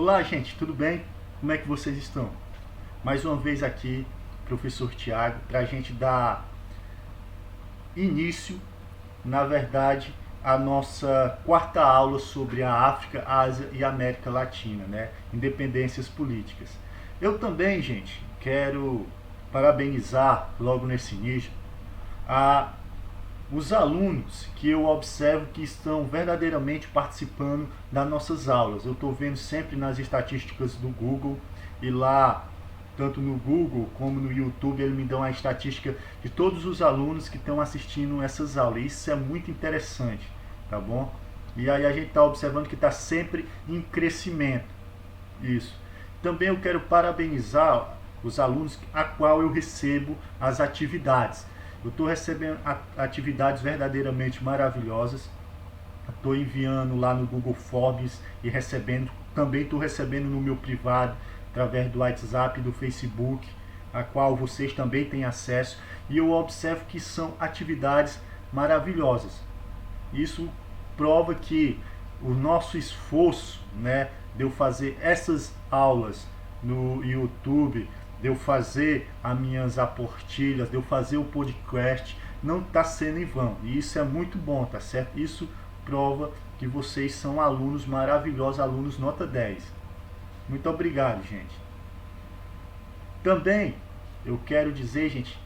Olá, gente, tudo bem? Como é que vocês estão? Mais uma vez aqui, professor Tiago, para a gente dar início, na verdade, à nossa quarta aula sobre a África, Ásia e América Latina, né? Independências políticas. Eu também, gente, quero parabenizar logo nesse início a os alunos que eu observo que estão verdadeiramente participando das nossas aulas. Eu estou vendo sempre nas estatísticas do Google, e lá, tanto no Google como no YouTube, eles me dão a estatística de todos os alunos que estão assistindo essas aulas. Isso é muito interessante, tá bom? E aí a gente está observando que está sempre em crescimento. Isso. Também eu quero parabenizar os alunos a qual eu recebo as atividades. Eu estou recebendo atividades verdadeiramente maravilhosas. Estou enviando lá no Google Forms e recebendo. Também estou recebendo no meu privado, através do WhatsApp e do Facebook, a qual vocês também têm acesso. E eu observo que são atividades maravilhosas. Isso prova que o nosso esforço, né, de eu fazer essas aulas no YouTube, de eu fazer as minhas aportilhas, de eu fazer o podcast, não está sendo em vão. E isso é muito bom, tá certo? Isso prova que vocês são alunos maravilhosos, alunos nota 10. Muito obrigado, gente. Também eu quero dizer, gente,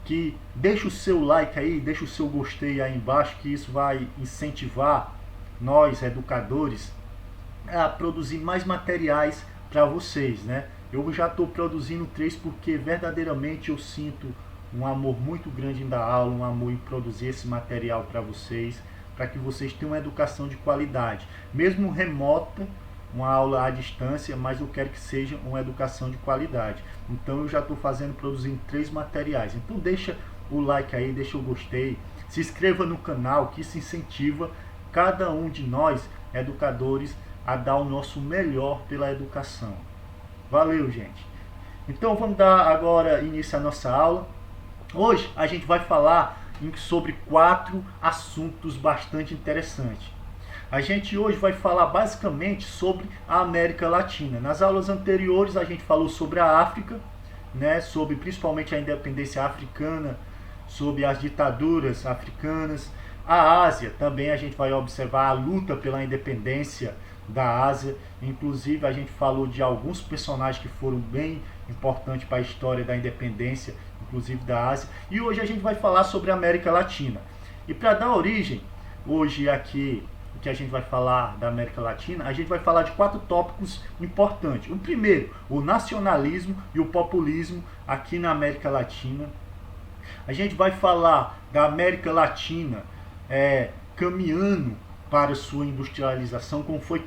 que deixa o seu like aí, deixa o seu gostei aí embaixo, que isso vai incentivar nós, educadores, a produzir mais materiais para vocês, né? Eu já estou produzindo 3 porque verdadeiramente eu sinto um amor muito grande em dar aula, um amor em produzir esse material para vocês, para que vocês tenham uma educação de qualidade, mesmo remota, uma aula à distância, mas eu quero que seja uma educação de qualidade. Então eu já estou produzindo 3 materiais. Então deixa o like aí, deixa o gostei, se inscreva no canal, que isso incentiva cada um de nós, educadores, a dar o nosso melhor pela educação. Valeu, gente. Então vamos dar agora início à nossa aula. Hoje a gente vai falar sobre 4 assuntos bastante interessantes. A gente hoje vai falar basicamente sobre a América Latina. Nas aulas anteriores a gente falou sobre a África, né, sobre principalmente a independência africana, sobre as ditaduras africanas. A Ásia também a gente vai observar a luta pela independência da Ásia. Inclusive a gente falou de alguns personagens que foram bem importantes para a história da independência, inclusive da Ásia. E hoje a gente vai falar sobre a América Latina. E para dar origem, hoje aqui, o que a gente vai falar da América Latina, a gente vai falar de 4 tópicos importantes. O primeiro, o nacionalismo e o populismo aqui na América Latina. A gente vai falar da América Latina caminhando para sua industrialização, por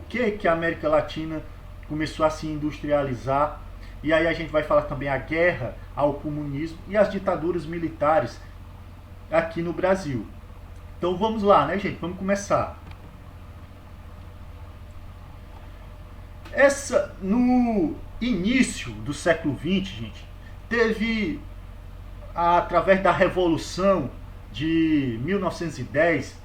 que a América Latina começou a se industrializar. E aí a gente vai falar também a guerra ao comunismo e as ditaduras militares aqui no Brasil. Então vamos lá, né, gente? Vamos começar. No início do século XX, gente, teve, através da Revolução de 1910,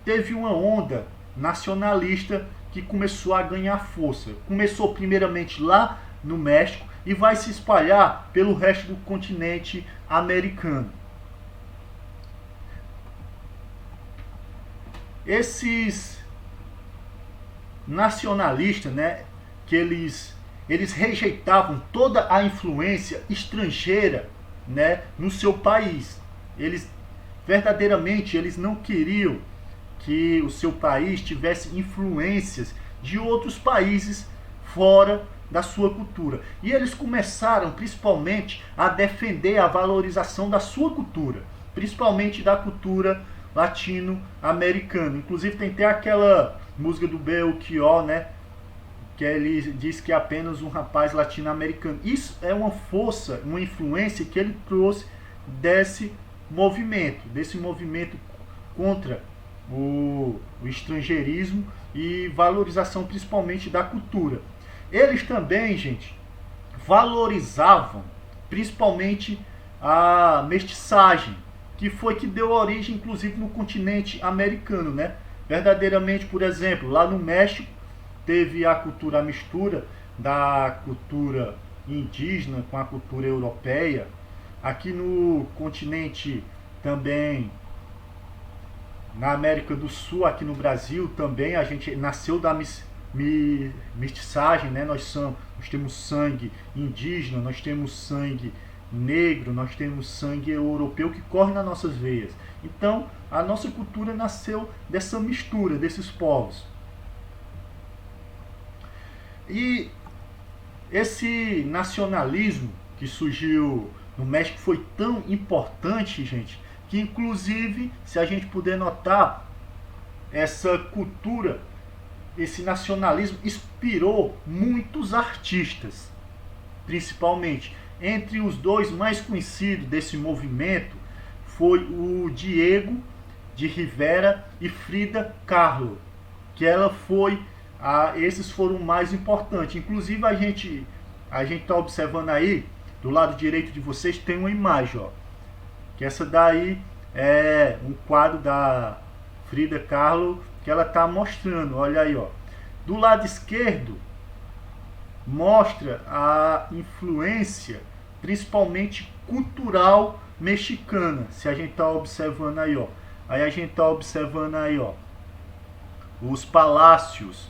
teve uma onda nacionalista que começou a ganhar força. Começou primeiramente lá no México e vai se espalhar pelo resto do continente americano. Esses nacionalistas, né, que eles rejeitavam toda a influência estrangeira, né, no seu país. Verdadeiramente eles não queriam que o seu país tivesse influências de outros países fora da sua cultura. E eles começaram principalmente a defender a valorização da sua cultura, principalmente da cultura latino-americana. Inclusive tem até aquela música do Belchior, né, que ele diz que é apenas um rapaz latino-americano. Isso é uma força, uma influência que ele trouxe desse movimento contra o estrangeirismo e valorização principalmente da cultura. Eles também, gente, valorizavam principalmente a mestiçagem, que foi que deu origem, inclusive, no continente americano, né? Verdadeiramente, por exemplo, lá no México, teve a cultura, a mistura da cultura indígena com a cultura europeia. Aqui no continente também, na América do Sul, aqui no Brasil também, a gente nasceu da mestiçagem, né? Nós temos sangue indígena, nós temos sangue negro, nós temos sangue europeu que corre nas nossas veias. Então, a nossa cultura nasceu dessa mistura desses povos. E esse nacionalismo que surgiu no México foi tão importante, gente, que inclusive, se a gente puder notar, essa cultura, esse nacionalismo inspirou muitos artistas, principalmente. Entre os dois mais conhecidos desse movimento foi o Diego de Rivera e Frida Kahlo, que esses foram mais importantes. Inclusive a gente está observando aí, do lado direito de vocês tem uma imagem, ó, que essa daí é um quadro da Frida Kahlo que ela está mostrando, olha aí, ó. Do lado esquerdo mostra a influência principalmente cultural mexicana, se a gente está observando aí, ó. Aí a gente está observando aí, ó, os palácios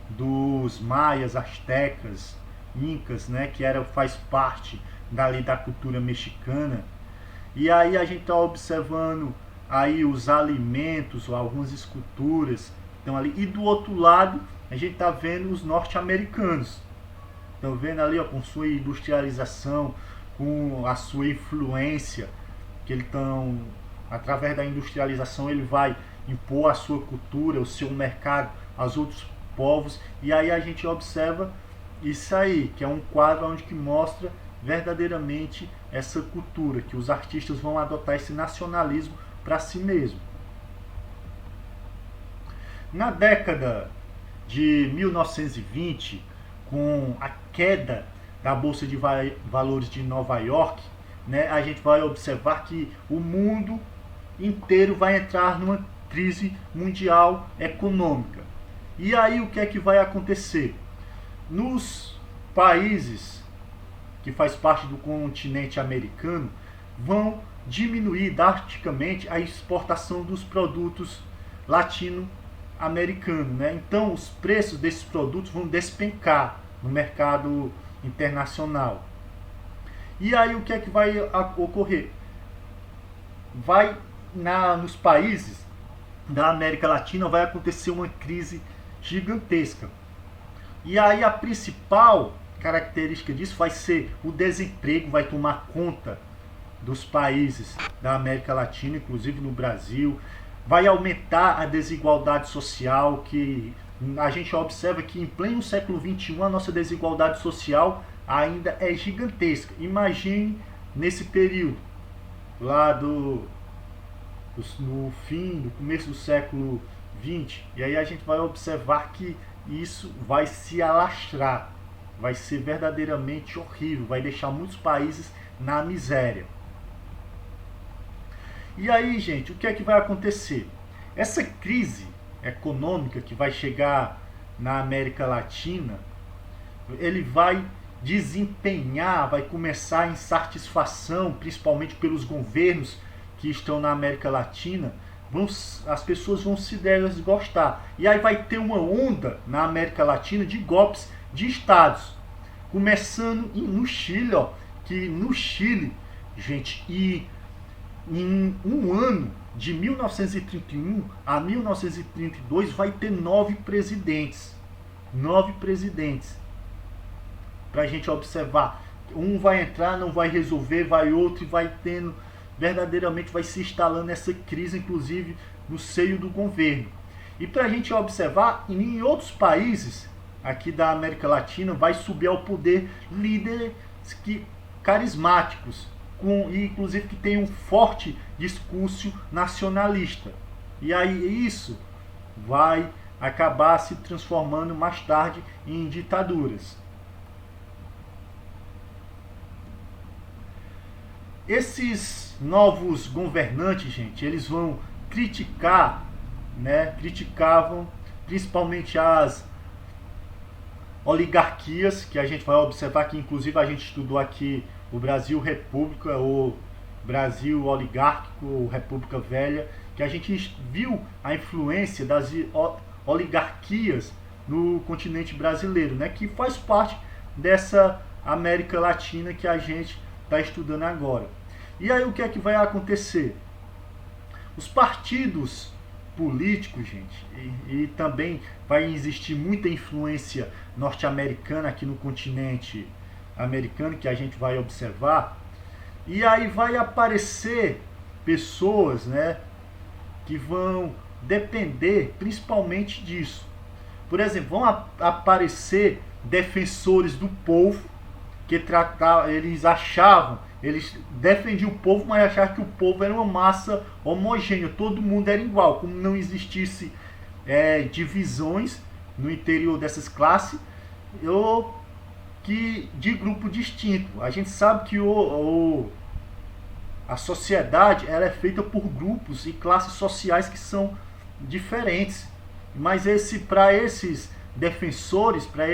dos maias, astecas, incas, né, que faz parte dali da cultura mexicana. E aí a gente está observando aí os alimentos, algumas esculturas estão ali. E do outro lado a gente está vendo os norte-americanos. Estão vendo ali, ó, com sua industrialização, com a sua influência, que eles estão, através da industrialização, ele vai impor a sua cultura, o seu mercado aos outros povos. E aí a gente observa isso aí, que é um quadro onde que mostra verdadeiramente essa cultura, que os artistas vão adotar esse nacionalismo para si mesmo. Na década de 1920, com a queda da Bolsa de Valores de Nova York, né, a gente vai observar que o mundo inteiro vai entrar numa crise mundial econômica. E aí o que é que vai acontecer? Nos países que faz parte do continente americano, vão diminuir drasticamente a exportação dos produtos latino-americanos, né? Então os preços desses produtos vão despencar no mercado internacional. E aí o que é que vai ocorrer? Nos países da América Latina vai acontecer uma crise gigantesca. E aí a principal característica disso vai ser o desemprego, vai tomar conta dos países da América Latina, inclusive no Brasil. Vai aumentar a desigualdade social, que a gente observa que em pleno século XXI a nossa desigualdade social ainda é gigantesca. Imagine nesse período, lá no começo do século XX, e aí a gente vai observar que isso vai se alastrar, vai ser verdadeiramente horrível, vai deixar muitos países na miséria. E aí, gente, o que é que vai acontecer? Essa crise econômica que vai chegar na América Latina, ele vai desempenhar, vai começar a insatisfação, principalmente pelos governos que estão na América Latina, as pessoas vão se desgostar. E aí vai ter uma onda na América Latina de golpes de estados, começando no Chile, ó, que no Chile, gente, e em um ano de 1931 a 1932 vai ter 9 presidentes, para a gente observar. Um vai entrar, não vai resolver, vai outro, e vai tendo, verdadeiramente vai se instalando essa crise, inclusive no seio do governo. E para a gente observar, em outros países aqui da América Latina vai subir ao poder líderes carismáticos, inclusive que tem um forte discurso nacionalista. E aí isso vai acabar se transformando mais tarde em ditaduras. Esses novos governantes, gente, eles vão criticavam principalmente as oligarquias, que a gente vai observar que inclusive a gente estudou aqui o Brasil República, o Brasil oligárquico, República Velha, que a gente viu a influência das oligarquias no continente brasileiro, né, que faz parte dessa América Latina que a gente está estudando agora. E aí o que é que vai acontecer? Os partidos políticos, gente, e também vai existir muita influência norte-americana aqui no continente americano, que a gente vai observar, e aí vai aparecer pessoas, né, que vão depender principalmente disso. Por exemplo, vão aparecer defensores do povo, que eles achavam, eles defendiam o povo, mas achavam que o povo era uma massa homogênea, todo mundo era igual, como não existisse divisões no interior dessas classes, ou que de grupo distinto. A gente sabe que a sociedade ela é feita por grupos e classes sociais que são diferentes, mas para esses defensores, para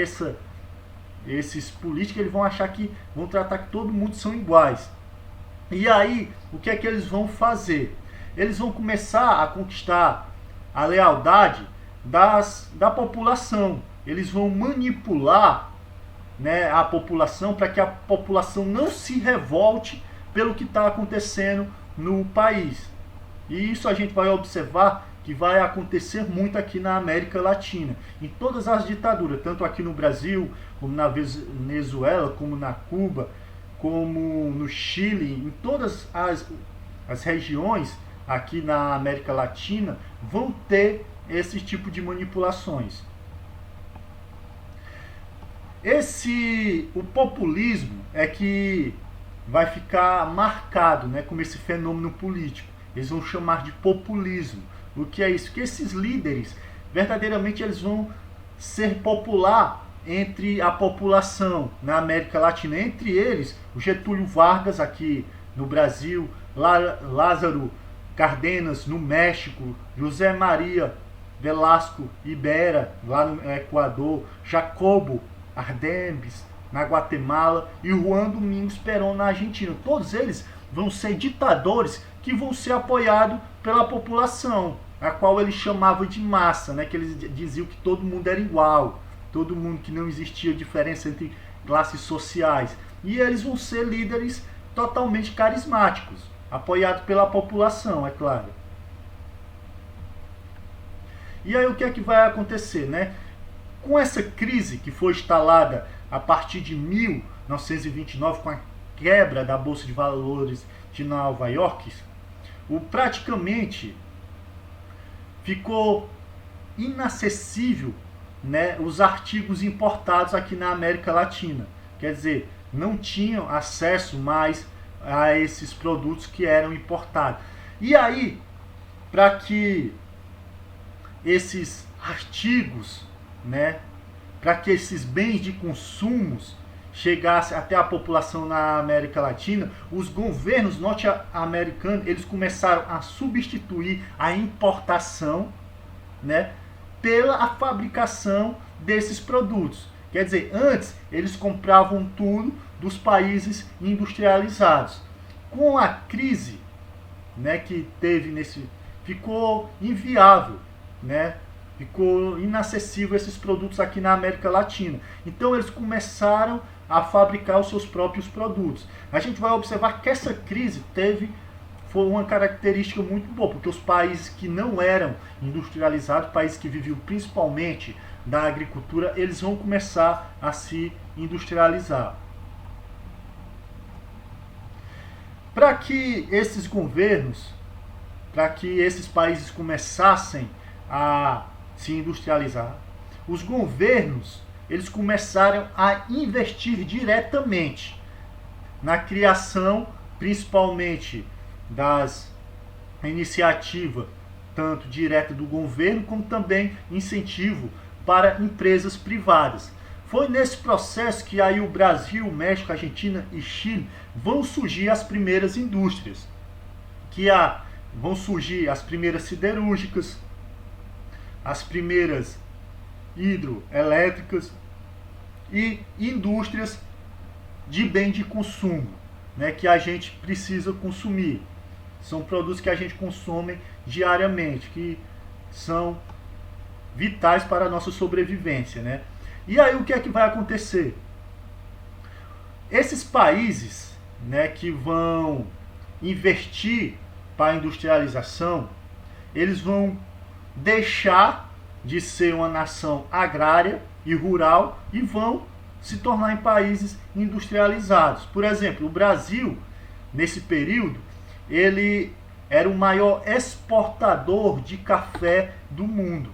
esses políticos, eles vão achar que vão tratar que todo mundo são iguais. E aí, o que é que eles vão fazer? Eles vão começar a conquistar a lealdade da população. Eles vão manipular, né, a população para que a população não se revolte pelo que está acontecendo no país. E isso a gente vai observar que vai acontecer muito aqui na América Latina, em todas as ditaduras, tanto aqui no Brasil, como na Venezuela, como na Cuba, como no Chile, em todas as regiões aqui na América Latina vão ter esse tipo de manipulações. O populismo é que vai ficar marcado, né, como esse fenômeno político. Eles vão chamar de populismo. O que é isso? Que esses líderes, verdadeiramente, eles vão ser popular entre a população na América Latina. Entre eles, o Getúlio Vargas aqui no Brasil, Lázaro Cárdenas no México, José Maria Velasco Ibera lá no Equador, Jacobo Arbenz na Guatemala e Juan Domingos Perón na Argentina. Todos eles vão ser ditadores que vão ser apoiados pela população, a qual ele chamava de massa, né? Que eles diziam que todo mundo era igual, todo mundo, que não existia diferença entre classes sociais. E eles vão ser líderes totalmente carismáticos, apoiados pela população, é claro. E aí o que é que vai acontecer, né? Com essa crise que foi instalada a partir de 1929, com a quebra da Bolsa de Valores de Nova York, praticamente ficou inacessível, né, os artigos importados aqui na América Latina. Quer dizer, não tinham acesso mais a esses produtos que eram importados. E aí, para que esses artigos, né, para que esses bens de consumo chegassem até a população na América Latina, os governos norte-americanos eles começaram a substituir a importação, né, pela fabricação desses produtos. Quer dizer, antes eles compravam tudo dos países industrializados. Com a crise, né, que teve ficou inviável, né? Ficou inacessível esses produtos aqui na América Latina. Então eles começaram a fabricar os seus próprios produtos. A gente vai observar que essa crise foi uma característica muito boa, porque os países que não eram industrializados, países que viviam principalmente da agricultura, eles vão começar a se industrializar. Para que esses governos, para que esses países começassem a se industrializar, os governos eles começaram a investir diretamente na criação, principalmente das iniciativas tanto direta do governo como também incentivo para empresas privadas. Foi nesse processo que aí o Brasil, México, Argentina e Chile vão surgir as primeiras indústrias, vão surgir as primeiras siderúrgicas, as primeiras hidroelétricas, e indústrias de bem de consumo, né, que a gente precisa consumir. São produtos que a gente consome diariamente, que são vitais para a nossa sobrevivência, né? E aí o que é que vai acontecer? Esses países, né, que vão investir para a industrialização, eles vão deixar de ser uma nação agrária e rural e vão se tornar em países industrializados. Por exemplo, o Brasil, nesse período, ele era o maior exportador de café do mundo.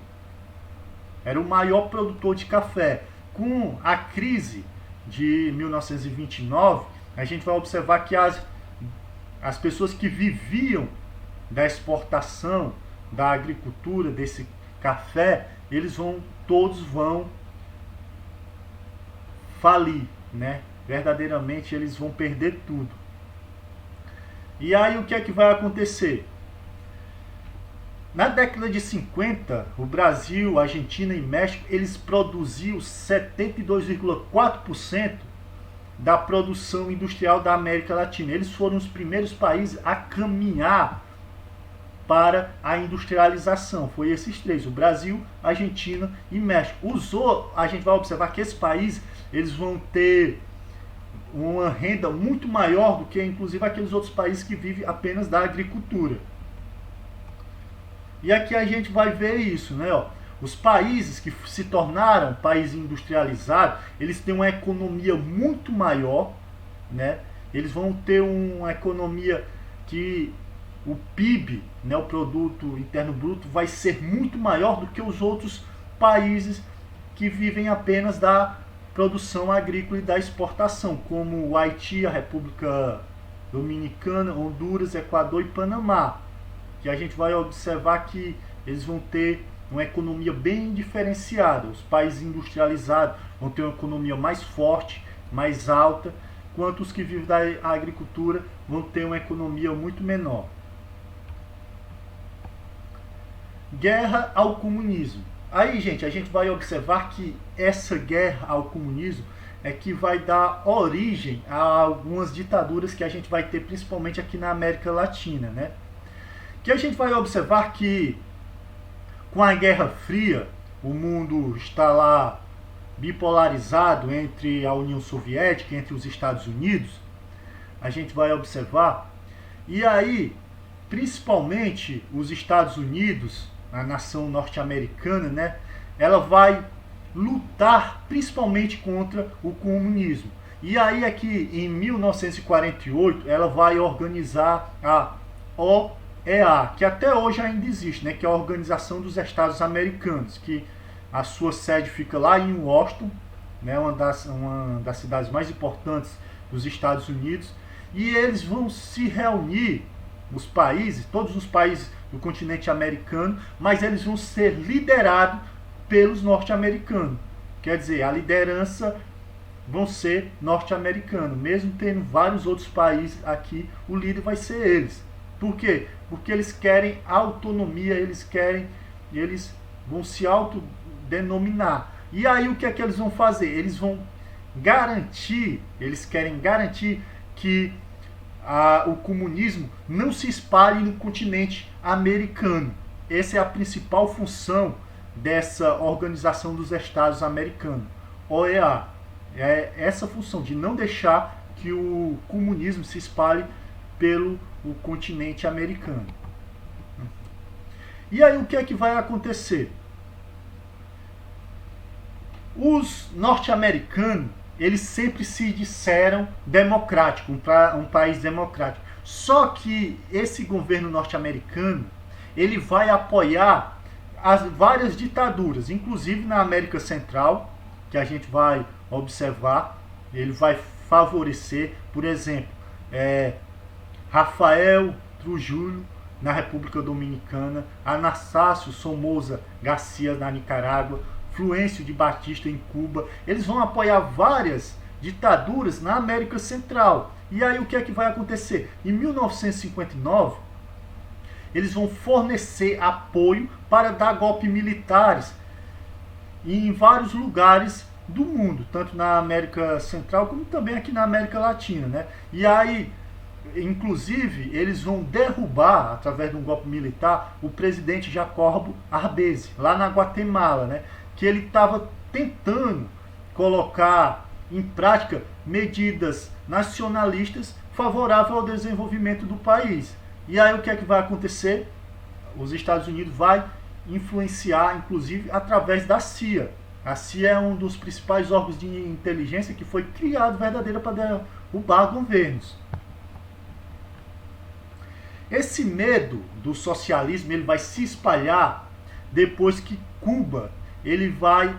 Era o maior produtor de café. Com a crise de 1929, a gente vai observar que as pessoas que viviam da exportação, da agricultura, desse café, todos vão falir, né? Verdadeiramente eles vão perder tudo. E aí o que é que vai acontecer? Na década de 50, o Brasil, Argentina e México, eles produziam 72,4% da produção industrial da América Latina. Eles foram os primeiros países a caminhar para a industrialização. Foi esses três, o Brasil, Argentina e México. A gente vai observar que esses países eles vão ter uma renda muito maior do que inclusive aqueles outros países que vivem apenas da agricultura. E aqui a gente vai ver isso, né? Os países que se tornaram países industrializados, eles têm uma economia muito maior, né? Eles vão ter uma economia que o PIB, né, o Produto Interno Bruto, vai ser muito maior do que os outros países que vivem apenas da produção agrícola e da exportação, como o Haiti, a República Dominicana, Honduras, Equador e Panamá. Que a gente vai observar que eles vão ter uma economia bem diferenciada. Os países industrializados vão ter uma economia mais forte, mais alta, enquanto os que vivem da agricultura vão ter uma economia muito menor. Guerra ao comunismo. Aí, gente, a gente vai observar que essa guerra ao comunismo é que vai dar origem a algumas ditaduras que a gente vai ter, principalmente aqui na América Latina, né? Que a gente vai observar que com a Guerra Fria, o mundo está lá bipolarizado entre a União Soviética, entre os Estados Unidos, a gente vai observar, e aí, principalmente os Estados Unidos, a nação norte-americana, né, ela vai lutar principalmente contra o comunismo. E aí aqui em 1948, ela vai organizar a OEA, que até hoje ainda existe, né, que é a Organização dos Estados Americanos, que a sua sede fica lá em Washington, né, uma das cidades mais importantes dos Estados Unidos, e eles vão se reunir, os países, todos os países do continente americano, mas eles vão ser liderados pelos norte-americanos. Quer dizer, a liderança vão ser norte-americanos, mesmo tendo vários outros países aqui, o líder vai ser eles. Por quê? Porque eles querem autonomia, eles vão se autodenominar. E aí o que é que eles vão fazer? Eles querem garantir que o comunismo não se espalhe no continente americano. Essa é a principal função dessa Organização dos Estados Americanos, OEA. É essa função de não deixar que o comunismo se espalhe pelo continente americano. E aí o que é que vai acontecer? Os norte-americanos, eles sempre se disseram democrático, um país democrático. Só que esse governo norte-americano, ele vai apoiar as várias ditaduras, inclusive na América Central, que a gente vai observar, ele vai favorecer, por exemplo, Rafael Trujillo na República Dominicana, Anastácio Somoza Garcia na Nicarágua, Fulgêncio de Batista em Cuba. Eles vão apoiar várias ditaduras na América Central. E aí o que é que vai acontecer? Em 1959, eles vão fornecer apoio para dar golpes militares em vários lugares do mundo, tanto na América Central como também aqui na América Latina, né? E aí, inclusive, eles vão derrubar, através de um golpe militar, o presidente Jacobo Arbenzi, lá na Guatemala, né? Que ele estava tentando colocar em prática medidas nacionalistas favoráveis ao desenvolvimento do país. E aí o que é que vai acontecer? Os Estados Unidos vai influenciar, inclusive, através da CIA. A CIA é um dos principais órgãos de inteligência que foi criado verdadeiro para derrubar governos. Esse medo do socialismo ele vai se espalhar depois que Cuba ele vai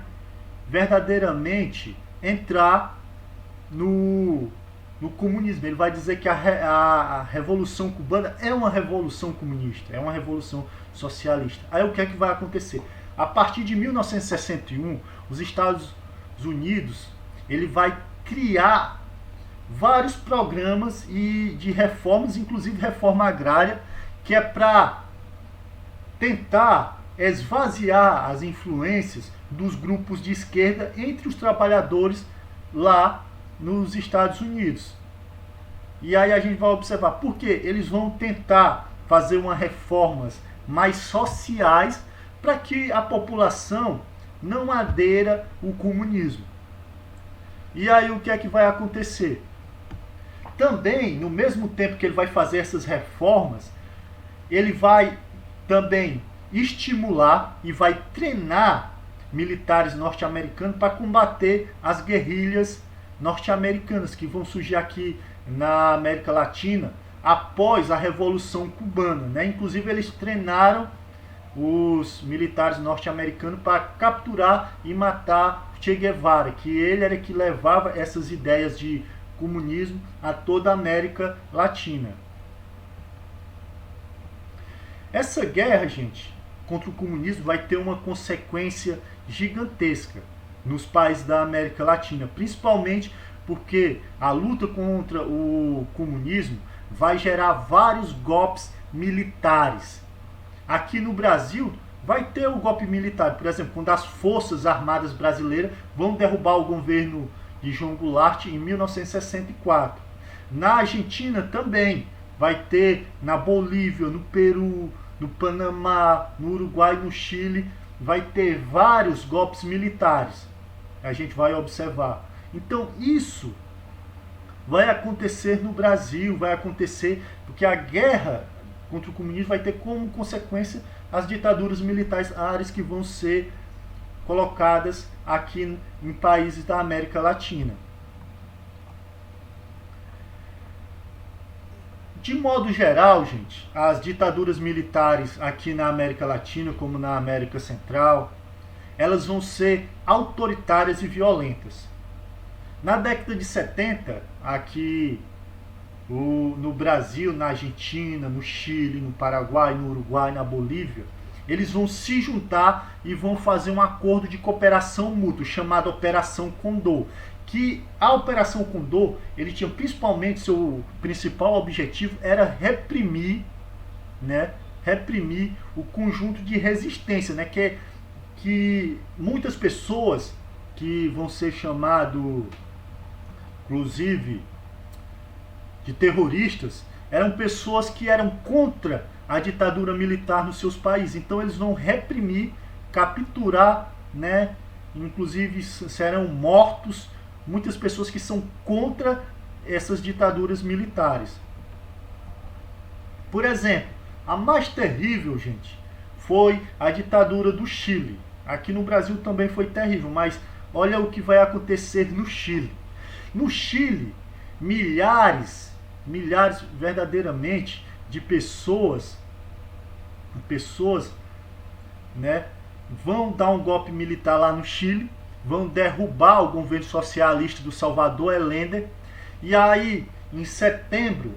verdadeiramente entrar no comunismo. Ele vai dizer que a Revolução Cubana é uma revolução comunista, é uma revolução socialista. Aí o que é que vai acontecer? A partir de 1961, os Estados Unidos ele vai criar vários programas de reformas, inclusive reforma agrária, que é para tentar esvaziar as influências dos grupos de esquerda entre os trabalhadores lá nos Estados Unidos. E aí a gente vai observar por que eles vão tentar fazer umas reformas mais sociais para que a população não adeira ao comunismo. E aí o que é que vai acontecer? Também, no mesmo tempo que ele vai fazer essas reformas, ele vai também estimular e vai treinar militares norte-americanos para combater as guerrilhas norte-americanas que vão surgir aqui na América Latina após a Revolução Cubana, né? Inclusive eles treinaram os militares norte-americanos para capturar e matar Che Guevara, que ele era que levava essas ideias de comunismo a toda a América Latina. Essa guerra, gente, contra o comunismo vai ter uma consequência gigantesca nos países da América Latina, principalmente porque a luta contra o comunismo vai gerar vários golpes militares. Aqui no Brasil vai ter o golpe militar, por exemplo, quando as Forças Armadas Brasileiras vão derrubar o governo de João Goulart em 1964. Na Argentina também vai ter, na Bolívia, no Peru, no Panamá, no Uruguai, no Chile, vai ter vários golpes militares. A gente vai observar. Então isso vai acontecer no Brasil, vai acontecer porque a guerra contra o comunismo vai ter como consequência as ditaduras militares que vão ser colocadas aqui em países da América Latina. De modo geral, gente, as ditaduras militares aqui na América Latina, como na América Central, elas vão ser autoritárias e violentas. Na década de 70, aqui no Brasil, na Argentina, no Chile, no Paraguai, no Uruguai, na Bolívia, eles vão se juntar e vão fazer um acordo de cooperação mútua, chamado Operação Condor. Que a Operação Condor, ele tinha principalmente, seu principal objetivo era reprimir, né, reprimir o conjunto de resistência, né, que muitas pessoas que vão ser chamadas, inclusive, de terroristas, eram pessoas que eram contra a ditadura militar nos seus países. Então eles vão reprimir, capturar, né, inclusive serão mortos muitas pessoas que são contra essas ditaduras militares. Por exemplo, a mais terrível, gente, foi a ditadura do Chile. Aqui no Brasil também foi terrível, mas olha o que vai acontecer no Chile. No Chile, milhares verdadeiramente de pessoas, né, vão dar um golpe militar lá no Chile, vão derrubar o governo socialista do Salvador Allende, e aí em setembro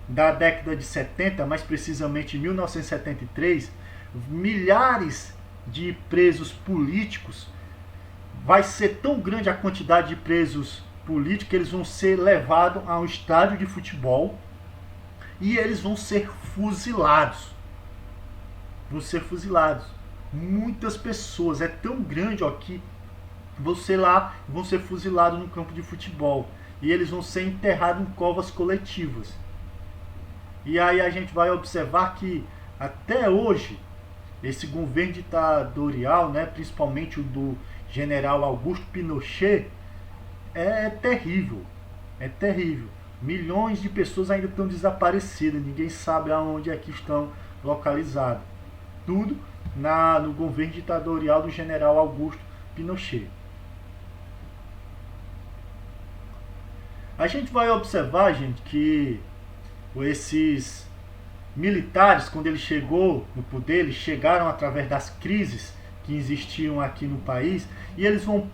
da década de 70, mais precisamente em 1973, milhares de presos políticos, vai ser tão grande a quantidade de presos políticos que eles vão ser levados a um estádio de futebol e eles vão ser fuzilados. Vão ser fuzilados. Muitas pessoas, é tão grande ó, que vão ser fuzilados no campo de futebol. E eles vão ser enterrados em covas coletivas. E aí a gente vai observar que até hoje esse governo ditatorial, né, principalmente o do general Augusto Pinochet, é terrível. É terrível. Milhões de pessoas ainda estão desaparecidas, ninguém sabe aonde é que estão localizadas. Tudo no governo ditatorial do general Augusto Pinochet. A gente vai observar, gente, que esses militares, quando ele chegou no poder, eles chegaram através das crises que existiam aqui no país, e eles vão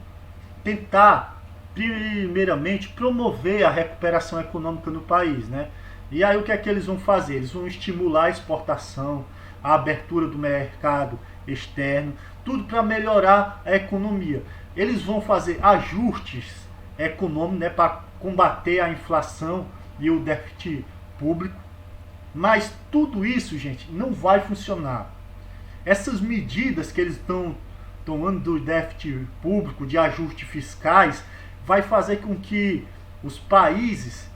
tentar, primeiramente, promover a recuperação econômica no país, né? E aí o que é que eles vão fazer? Eles vão estimular a exportação, a abertura do mercado externo, tudo para melhorar a economia. Eles vão fazer ajustes econômicos, né, para combater a inflação e o déficit público. Mas tudo isso, gente, não vai funcionar. Essas medidas que eles estão tomando do déficit público, de ajustes fiscais, vai fazer com que os países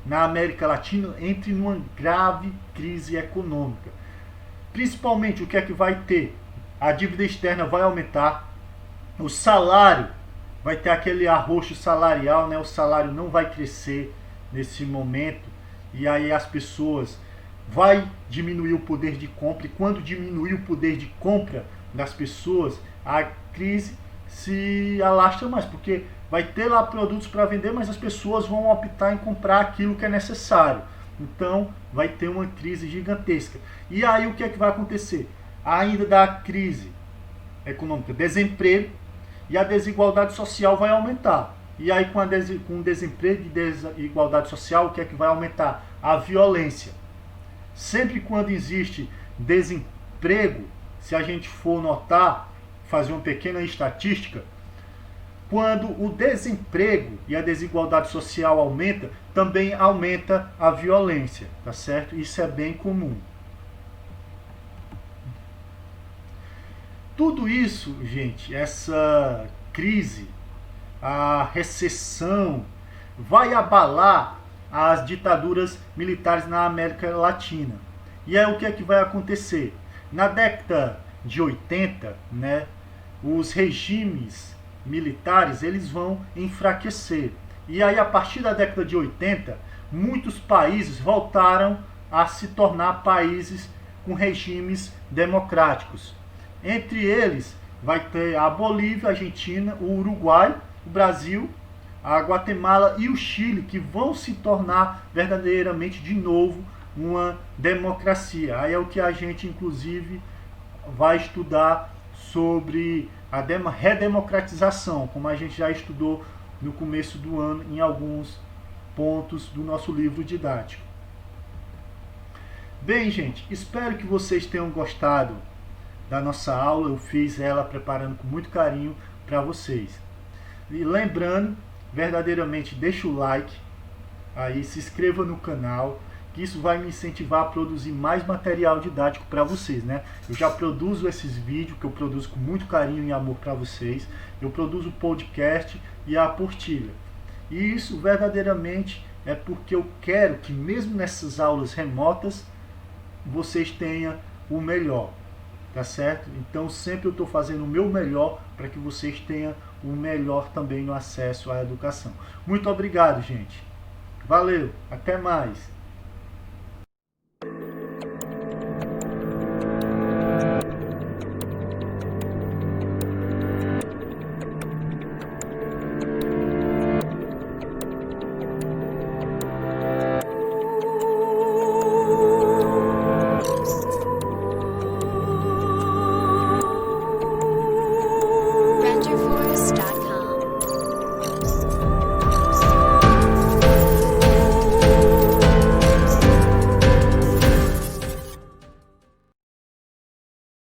na América Latina entrem numa grave crise econômica. Principalmente, o que é que vai ter? A dívida externa vai aumentar, o salário vai ter aquele arroxo salarial, né? O salário não vai crescer nesse momento, e aí as pessoas vai diminuir o poder de compra, e quando diminuir o poder de compra das pessoas, a crise se alastra mais, porque vai ter lá produtos para vender, mas as pessoas vão optar em comprar aquilo que é necessário. Então vai ter uma crise gigantesca. E aí o que é que vai acontecer? Ainda da crise econômica, desemprego, e a desigualdade social vai aumentar. E aí com o desemprego e desigualdade social, o que é que vai aumentar? A violência. Sempre quando existe desemprego, se a gente for notar, fazer uma pequena estatística, quando o desemprego e a desigualdade social aumenta, também aumenta a violência, tá certo? Isso é bem comum. Tudo isso, gente, essa crise, a recessão, vai abalar as ditaduras militares na América Latina. E aí o que é que vai acontecer? Na década de 80, né, os regimes militares eles vão enfraquecer. E aí a partir da década de 80, muitos países voltaram a se tornar países com regimes democráticos. Entre eles vai ter a Bolívia, a Argentina, o Uruguai, o Brasil, a Guatemala e o Chile, que vão se tornar verdadeiramente de novo uma democracia. Aí é o que a gente inclusive vai estudar sobre a redemocratização, como a gente já estudou no começo do ano em alguns pontos do nosso livro didático. Bem, gente, espero que vocês tenham gostado da nossa aula. Eu fiz ela preparando com muito carinho para vocês. E lembrando, verdadeiramente, deixa o like, aí se inscreva no canal, que isso vai me incentivar a produzir mais material didático para vocês, né? Eu já produzo esses vídeos, que eu produzo com muito carinho e amor para vocês. Eu produzo podcast e a apostila. E isso verdadeiramente é porque eu quero que mesmo nessas aulas remotas, vocês tenham o melhor, tá certo? Então sempre eu estou fazendo o meu melhor para que vocês tenham o melhor também no acesso à educação. Muito obrigado, gente. Valeu, até mais.